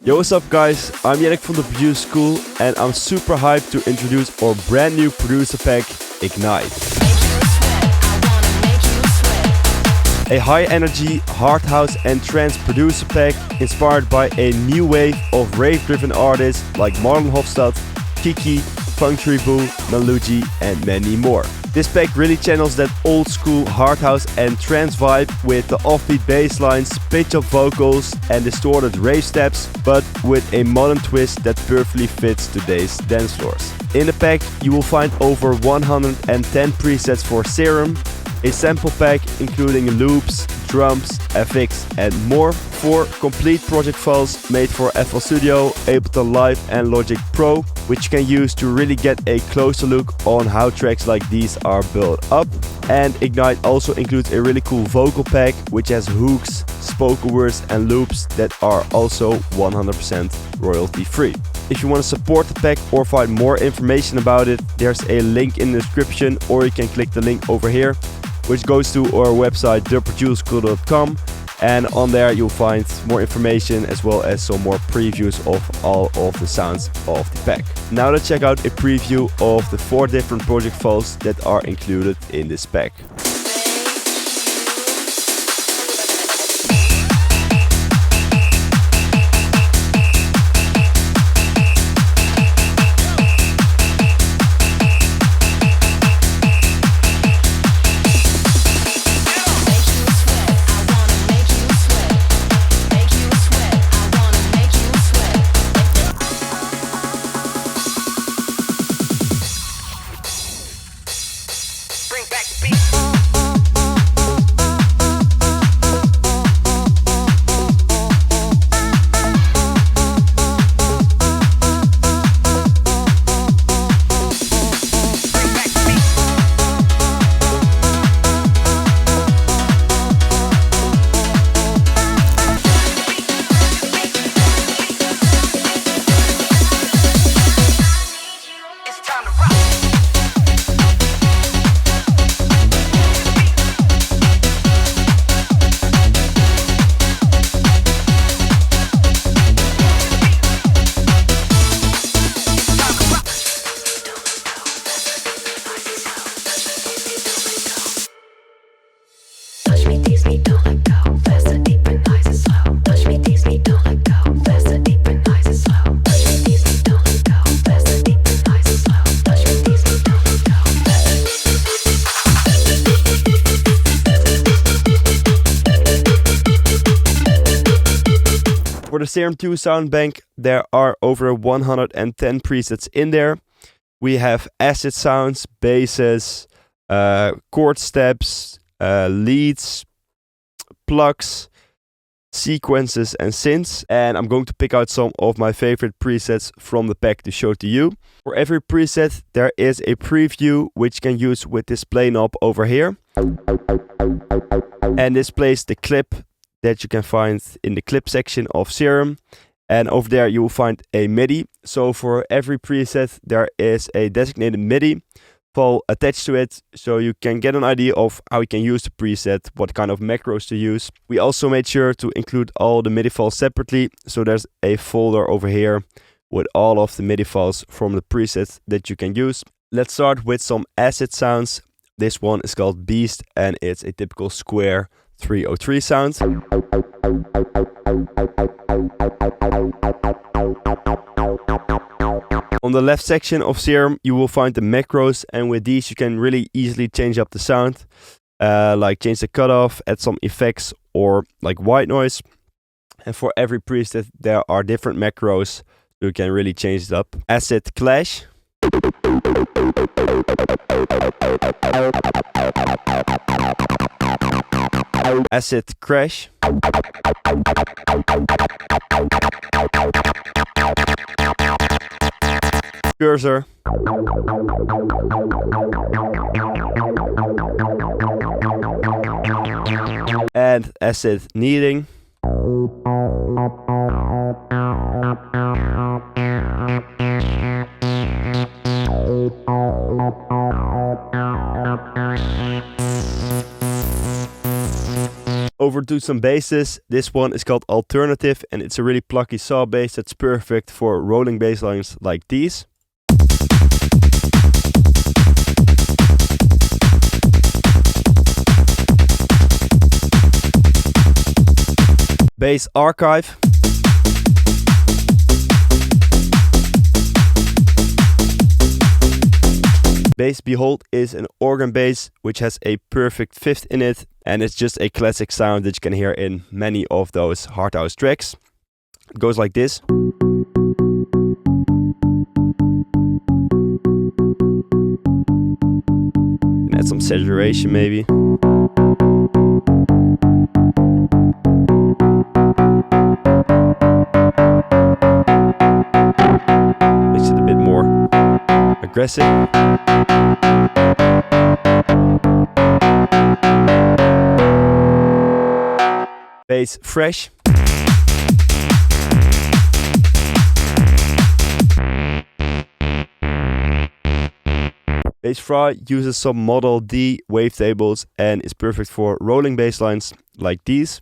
Yo, what's up guys, I'm Yannick from the Produce School and I'm super hyped to introduce our brand new producer pack, Ignite. A high energy, hard house and trance producer pack inspired by a new wave of rave driven artists like Marlon Hoffstadt, Kiki, Tribu, Malugi and many more. This pack really channels that old school hard house and trance vibe with the offbeat bass lines, pitch up vocals and distorted rave steps, but with a modern twist that perfectly fits today's dance floors. In the pack you will find over 110 presets for Serum, a sample pack including loops, drums, FX and more, 4 complete project files made for FL Studio, Ableton Live and Logic Pro, which you can use to really get a closer look on how tracks like these are built up. And Ignite also includes a really cool vocal pack which has hooks, spoken words and loops that are also 100% royalty free. If you want to support the pack or find more information about it, there's a link in the description or you can click the link over here, which goes to our website theproduceschool.com, and on there you'll find more information as well as some more previews of all of the sounds of the pack. Now let's check out a preview of the 4 different project files that are included in this pack. For the Serum 2 sound bank, there are over 110 presets in there. We have acid sounds, basses, chord steps, leads, plucks, sequences and synths. And I'm going to pick out some of my favorite presets from the pack to show to you. For every preset there is a preview which you can use with this play knob over here. And this plays the clip that you can find in the clip section of Serum, and over there you will find a MIDI. So for every preset there is a designated MIDI file attached to it, so you can get an idea of how you can use the preset, what kind of macros to use. We also made sure to include all the MIDI files separately, so there's a folder over here with all of the MIDI files from the presets that you can use. Let's start with some acid sounds. This one is called Beast and it's a typical square 303 sound. On the left section of Serum you will find the macros, and with these you can really easily change up the sound, like change the cutoff, add some effects or like white noise. And for every preset there are different macros, so you can really change it up. Acid Clash. Acid Crash. Cursor. And Acid Kneading. Over to some basses. This one is called Alternative, and it's a really plucky saw bass that's perfect for rolling bass lines like these. Bass Archive. Bass Behold is an organ bass which has a perfect fifth in it, and it's just a classic sound that you can hear in many of those hard house tracks. It goes like this. And add some saturation maybe. Makes it a bit more aggressive. Bass Fresh. Bass Fry uses some Model D wavetables and is perfect for rolling bass lines like these.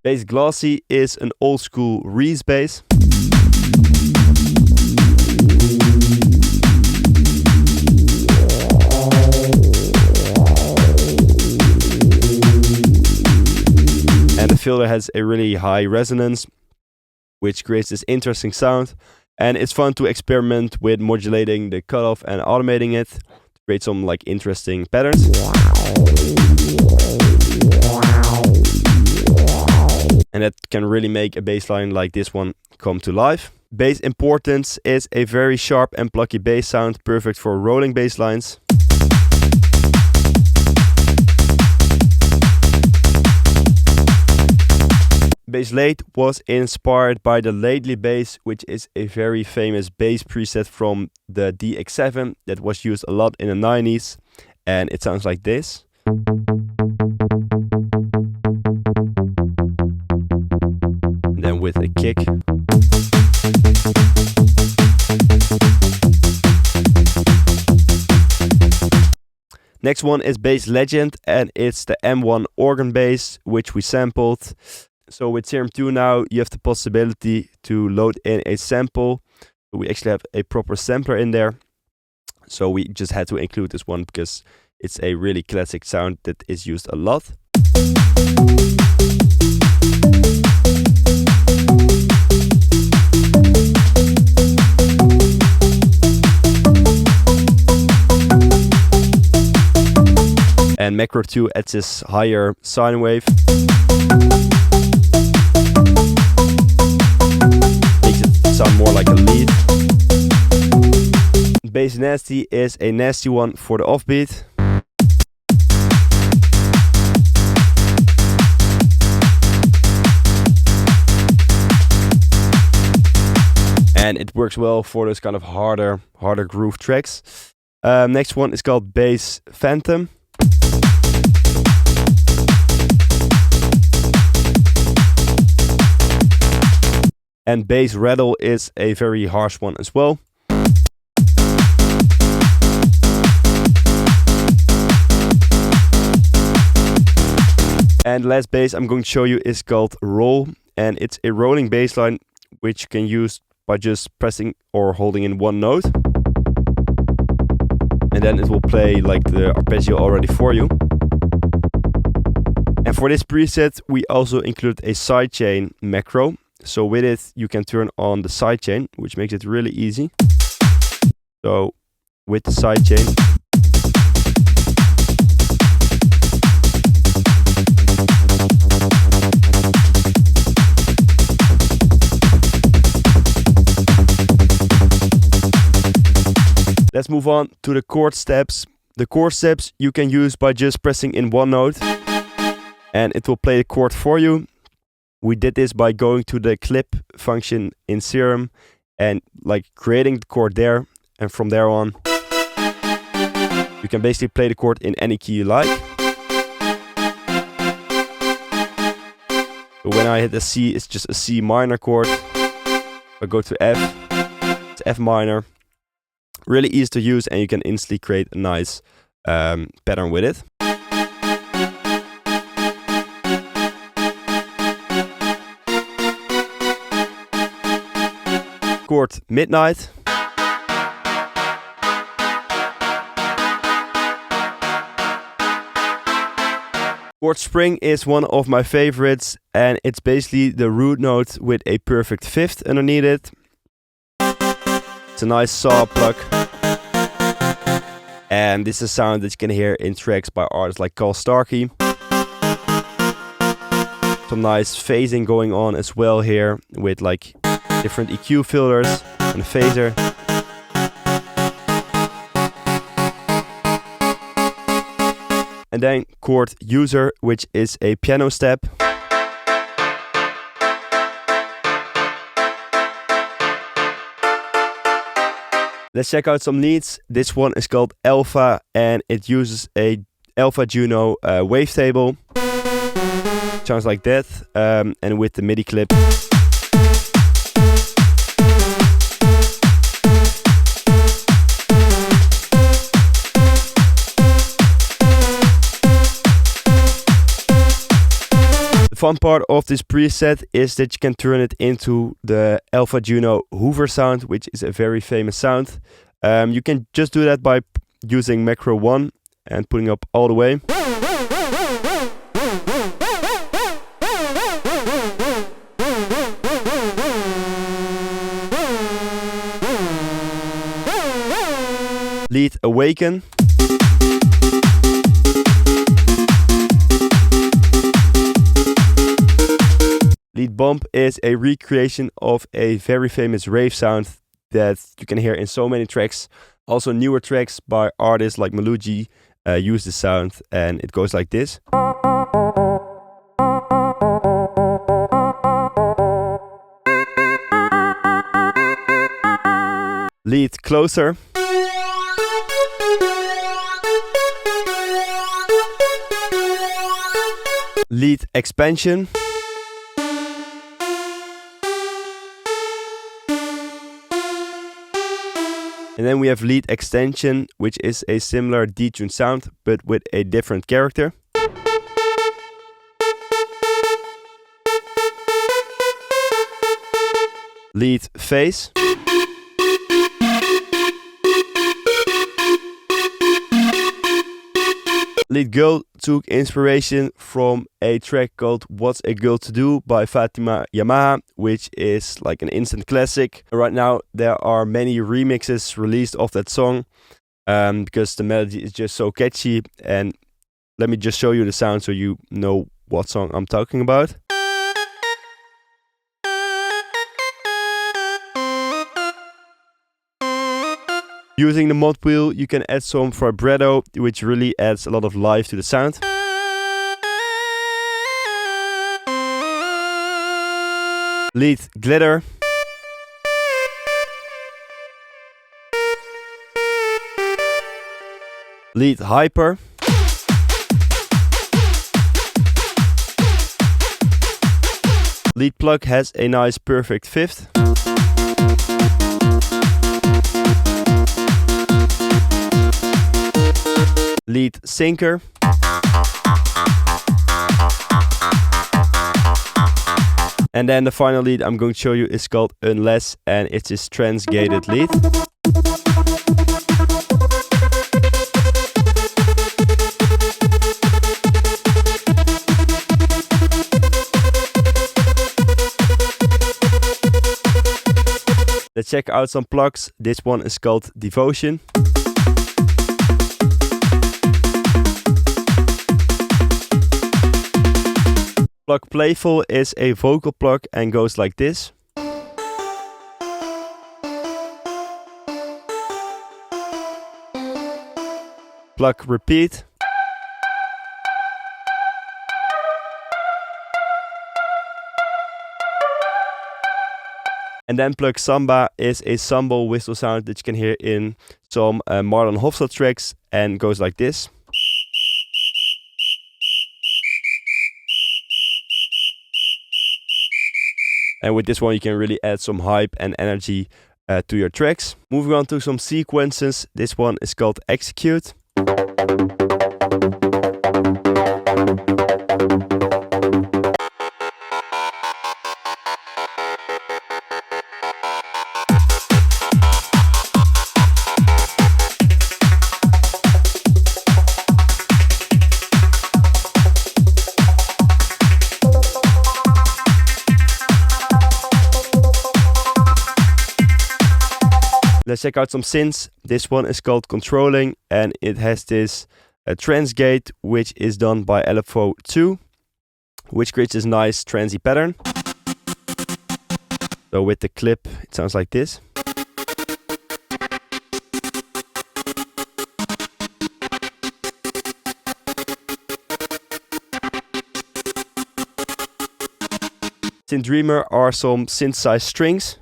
Bass Glossy is an old school Reese bass. And the filter has a really high resonance, which creates this interesting sound. And it's fun to experiment with modulating the cutoff and automating it to create some like interesting patterns. And that can really make a bass line like this one come to life. Bass Importance is a very sharp and plucky bass sound, perfect for rolling bass lines. Bass Late was inspired by the Lately bass, which is a very famous bass preset from the DX7 that was used a lot in the 90s. And it sounds like this. Then with a kick. Next one is Bass Legend, and it's the M1 organ bass which we sampled. So with Serum 2 now you have the possibility to load in a sample. We actually have a proper sampler in there. So we just had to include this one because it's a really classic sound that is used a lot. And Macro 2 adds this higher sine wave. Makes it sound more like a lead. Bass Nasty is a nasty one for the offbeat. And it works well for those kind of harder groove tracks. Next one is called Bass Phantom. And Bass Rattle is a very harsh one as well. And the last bass I'm going to show you is called Roll, and it's a rolling bass line which you can use by just pressing or holding in one note. And then it will play like the arpeggio already for you. And for this preset we also include a sidechain macro. So with it you can turn on the sidechain, which makes it really easy. So with the sidechain, let's move on to the chord steps. The chord steps you can use by just pressing in one note and it will play the chord for you. We did this by going to the clip function in Serum and like creating the chord there, and from there on you can basically play the chord in any key you like. But when I hit a C, it's just a C minor chord. If I go to F, it's F minor. Really easy to use, and you can instantly create a nice pattern with it. Chord Midnight. Chord Spring is one of my favorites, and it's basically the root note with a perfect fifth underneath it. It's a nice saw pluck. And this is a sound that you can hear in tracks by artists like Carl Starkey. Some nice phasing going on as well here with like different EQ filters and a phaser. And then chord User, which is a piano step. Let's check out some leads. This one is called Alpha, and it uses a Alpha Juno wavetable. Sounds like that, and with the MIDI clip. The fun part of this preset is that you can turn it into the Alpha Juno Hoover sound, which is a very famous sound. You can just do that by using macro 1 and putting up all the way. Lead Awaken. Lead Bump is a recreation of a very famous rave sound that you can hear in so many tracks. Also newer tracks by artists like Malugi use the sound, and it goes like this. Lead Closer. Lead Expansion. And then we have Lead Extension, which is a similar detune sound, but with a different character. Lead Phase. Lead Girl took inspiration from a track called What's a Girl to Do by Fatima Yamaha, which is like an instant classic. Right now there are many remixes released of that song because the melody is just so catchy. And let me just show you the sound so you know what song I'm talking about. Using the mod wheel, you can add some vibrato, which really adds a lot of life to the sound. Lead Glitter. Lead Hyper. Lead Plug has a nice perfect fifth. Lead Sinker. And then the final lead I'm going to show you is called Unless, and it's this trance-gated lead. Let's check out some plugs. This one is called Devotion. Plug Playful is a vocal plug and goes like this. Plug Repeat. And then Plug Samba is a samba whistle sound that you can hear in some Marlon Hoffstadt tracks and goes like this. And with this one you can really add some hype and energy to your tracks. Moving on to some sequences, this one is called Execute. Let's check out some synths. This one is called Controlling, and it has this trance gate, which is done by LFO 2, which creates this nice transy pattern. So with the clip, it sounds like this. Synth Dreamer are some synthesized strings.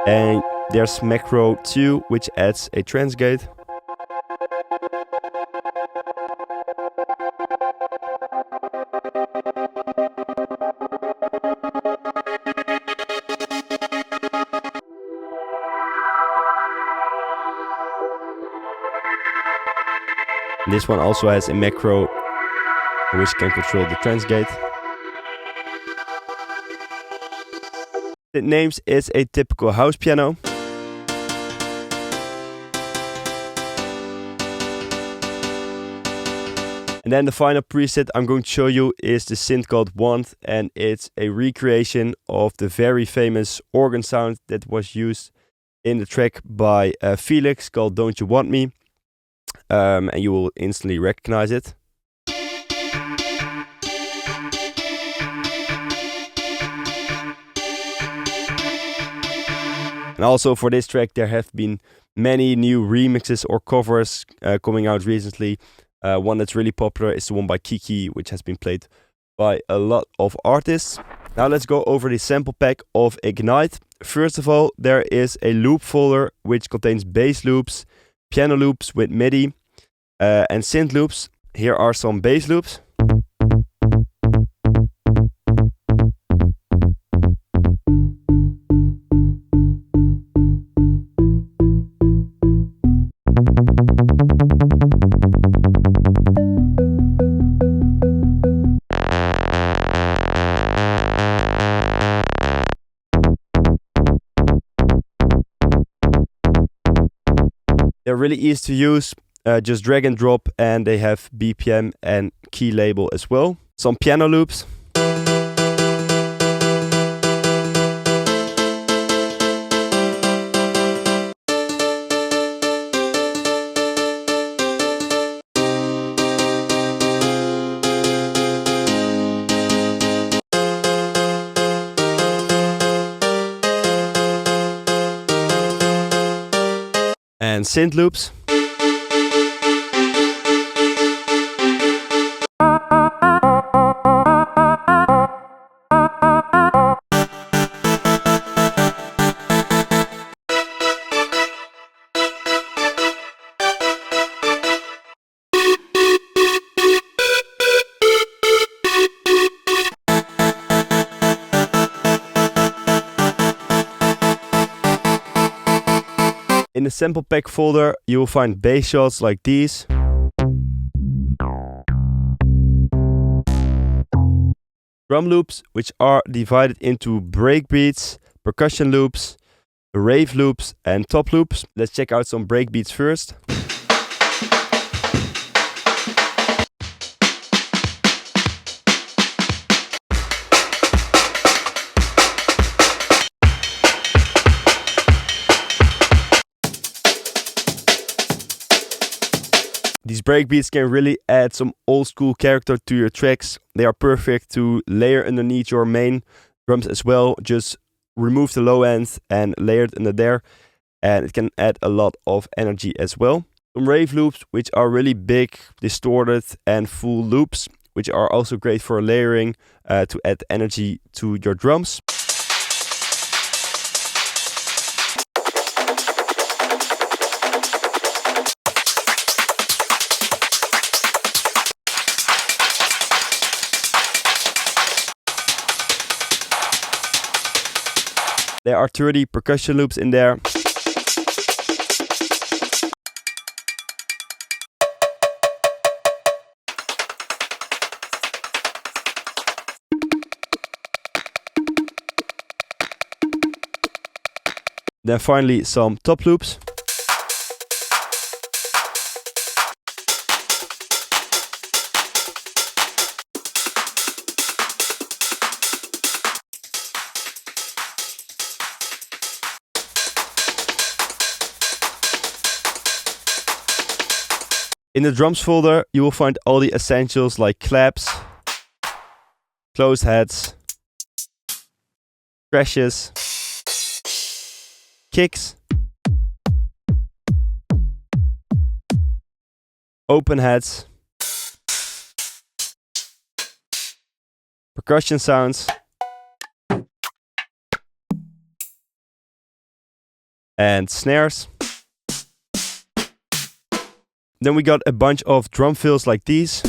And there's Macro 2, which adds a trance gate. This one also has a macro which can control the trance gate. It names is a typical house piano. And then the final preset I'm going to show you is the synth called Want, and it's a recreation of the very famous organ sound that was used in the track by Felix called Don't You Want Me, and you will instantly recognize it. And also for this track there have been many new remixes or covers coming out recently. One that's really popular is the one by Kiki, which has been played by a lot of artists. Now let's go over the sample pack of Ignite. First of all, there is a loop folder which contains bass loops, piano loops with MIDI, and synth loops. Here are some bass loops. They're really easy to use, just drag and drop, and they have BPM and key label as well. Some piano loops. And synth loops. In the sample pack folder, you will find bass shots like these. Drum loops, which are divided into breakbeats, percussion loops, rave loops, and top loops. Let's check out some breakbeats first. These breakbeats can really add some old school character to your tracks. They are perfect to layer underneath your main drums as well. Just remove the low end and layer it under there, and it can add a lot of energy as well. Some rave loops, which are really big, distorted and full loops, which are also great for layering to add energy to your drums. There are 30 percussion loops in there. Then finally some top loops. In the drums folder, you will find all the essentials like claps, closed heads, crashes, kicks, open heads, percussion sounds, and snares. Then we got a bunch of drum fills like these.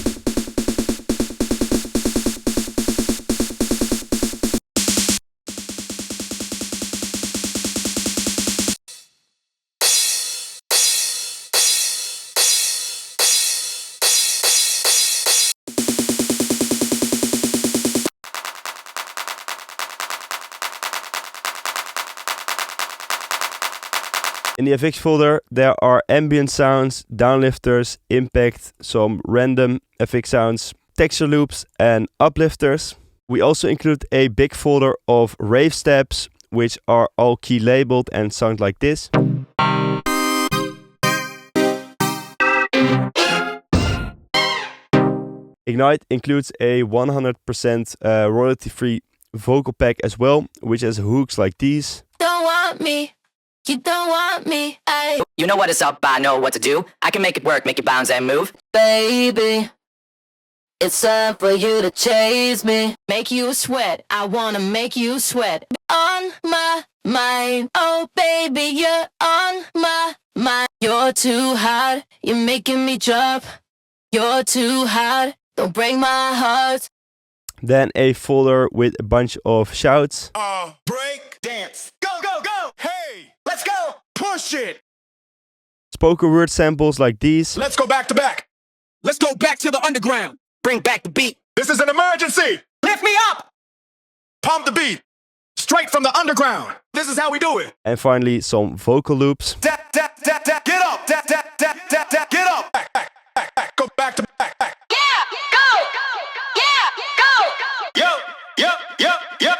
In the FX folder, there are ambient sounds, downlifters, impact, some random FX sounds, texture loops, and uplifters. We also include a big folder of rave steps, which are all key labeled and sound like this. Ignite includes a 100% royalty-free vocal pack as well, which has hooks like these. Don't want me. You don't want me, You know what is up, I know what to do. I can make it work, make it bounce and move. baby. It's time for you to chase me. Make you sweat, I wanna make you sweat. On my mind, oh baby, you're on my mind. You're too hot, you're making me drop. You're too hot, don't break my heart. Then a folder with a bunch of shouts. Break, dance, go, go, go. Hey, let's go, push it. Spoken word samples like these. Let's go back to back. Let's go back to the underground. Bring back the beat. This is an emergency. Lift me up. Pump the beat. Straight from the underground. This is how we do it. And finally some vocal loops. Get up. Get up. Back. Go back to back. Yeah, go! Yeah, go!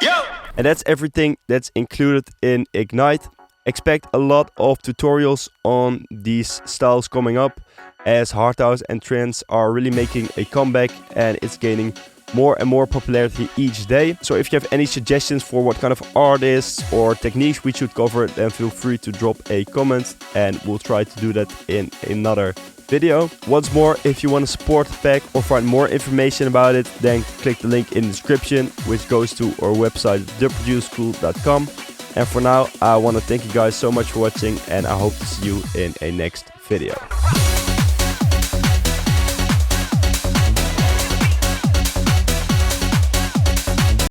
Yo. And that's everything that's included in Ignite. Expect a lot of tutorials on these styles coming up, as hard house and trance are really making a comeback and it's gaining more and more popularity each day. So if you have any suggestions for what kind of artists or techniques we should cover, then feel free to drop a comment and we'll try to do that in another video. Once more, if you want to support the pack or find more information about it, then click the link in the description, which goes to our website theproduceschool.com. And for now, I want to thank you guys so much for watching and I hope to see you in a next video.